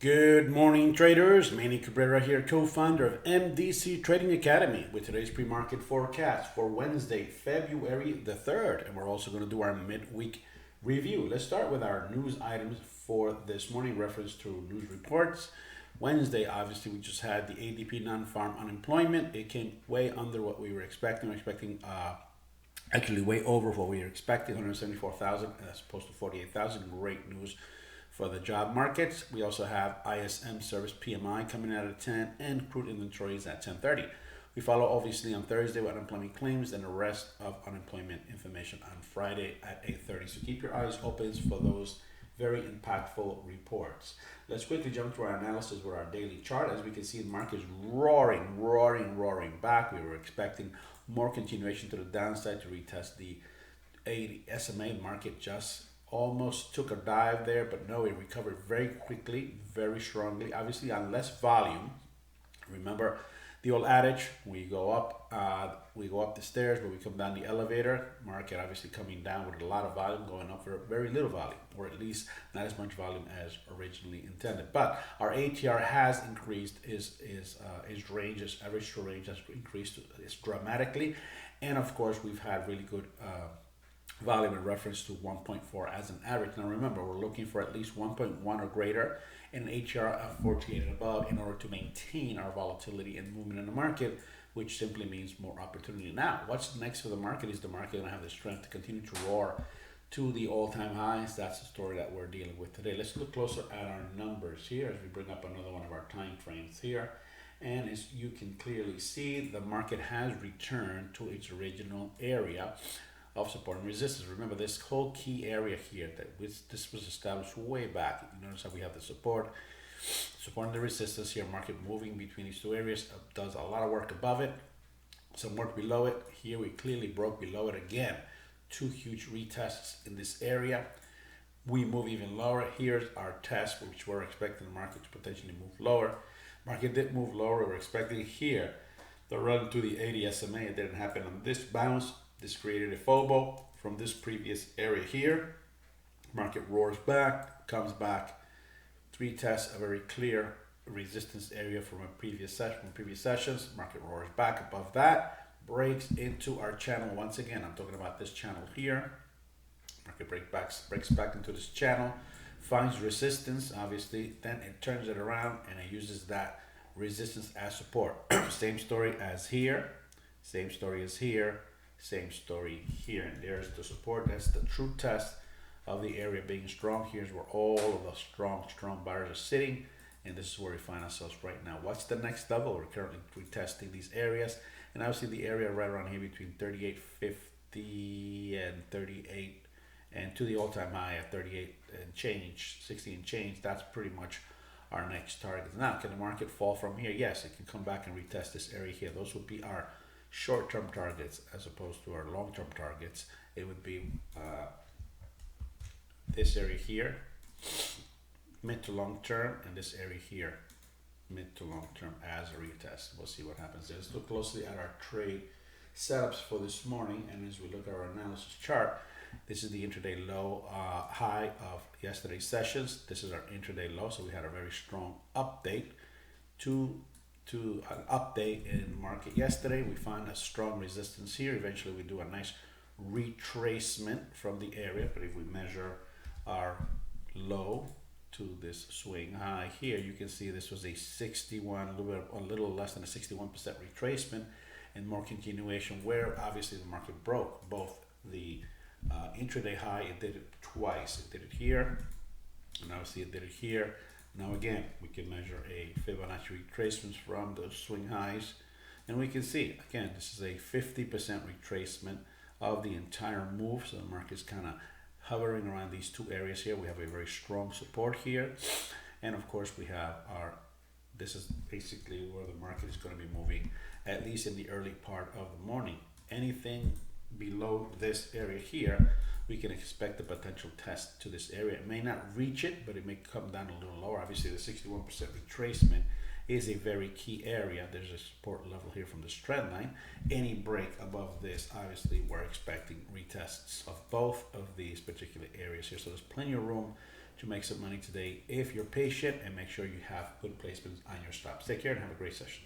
Good morning, traders. Manny Cabrera here, co-founder of MDC Trading Academy, with today's pre-market forecast for Wednesday, February the 3rd. And we're also going to do our midweek review. Let's start with our news items for this morning, reference to news reports. Wednesday, obviously, we just had the ADP non-farm unemployment. It came way under what we were expecting. We're expecting actually way over what we were expecting, 174,000 as opposed to 48,000. Great news for the job markets. We also have ISM service PMI coming out at 10 and crude inventories at 10:30. We follow obviously on Thursday with unemployment claims and the rest of unemployment information on Friday at 8:30. So keep your eyes open for those very impactful reports. Let's quickly jump to our analysis with our daily chart. As we can see, the market is roaring back. We were expecting more continuation to the downside to retest the 80 SMA market. Just almost took a dive there, but no, it recovered very quickly, very strongly, obviously on less volume. Remember the old adage, we go up the stairs, but we come down the elevator. Market obviously coming down with a lot of volume, going up for very little volume, or at least not as much volume as originally intended. But our ATR has increased, his range, his average range has increased dramatically, and of course we've had really good volume in reference to 1.4 as an average. Now remember, we're looking for at least 1.1 or greater and an ATR of 48 and above in order to maintain our volatility and movement in the market, which simply means more opportunity. Now, what's next for the market? Is the market going to have the strength to continue to roar to the all-time highs? That's the story that we're dealing with today. Let's look closer at our numbers here as we bring up another one of our time frames here. And as you can clearly see, the market has returned to its original area of support and resistance. Remember this whole key area here this was established way back. You notice how we have the support and the resistance here. Market moving between these two areas, does a lot of work above it, some work below it. Here we clearly broke below it again. Two huge retests in this area. We move even lower. Here's our test, which we're expecting the market to potentially move lower. Market did move lower. We're expecting here the run to the 80 SMA. It didn't happen on this bounce. This created a FOBO from this previous area here. Market roars back, comes back, three tests, a very clear resistance area from a previous sessions. Market roars back above that, breaks into our channel once again. I'm talking about this channel here. Market breaks back into this channel, finds resistance, obviously, then it turns it around and it uses that resistance as support. Same story as here, same story as here. Same story here, and there's the support. That's the true test of the area being strong. Here's where all of the strong buyers are sitting, and this is where we find ourselves right now. What's the next level? We're currently retesting these areas, and obviously the area right around here between 38.50 and 38, and to the all-time high at 38 and change, 60 and change. That's pretty much our next target. Now, can the market fall from here? Yes, it can come back and retest this area here. Those would be our short-term targets as opposed to our long-term targets. It would be this area here, mid to long-term, and this area here, mid to long-term as a retest. We'll see what happens there. Let's look closely at our trade setups for this morning, and as we look at our analysis chart, this is the intraday low high of yesterday's sessions. This is our intraday low, so we had a very strong update to an update in market yesterday. We found a strong resistance here. Eventually we do a nice retracement from the area, but if we measure our low to this swing high here, you can see this was a 61, a little less than a 61% retracement, and more continuation where obviously the market broke both the intraday high. It did it twice. It did it here, and obviously it did it here. Now again, we can measure a Fibonacci retracements from those swing highs, and we can see, again, this is a 50% retracement of the entire move. So the market's kind of hovering around these two areas here. We have a very strong support here, and of course we have this is basically where the market is going to be moving, at least in the early part of the morning. Anything below this area here, we can expect a potential test to this area. It may not reach it, but it may come down a little lower. Obviously, the 61% retracement is a very key area. There's a support level here from this trend line. Any break above this, obviously, we're expecting retests of both of these particular areas here. So there's plenty of room to make some money today if you're patient, and make sure you have good placements on your stops. Take care and have a great session.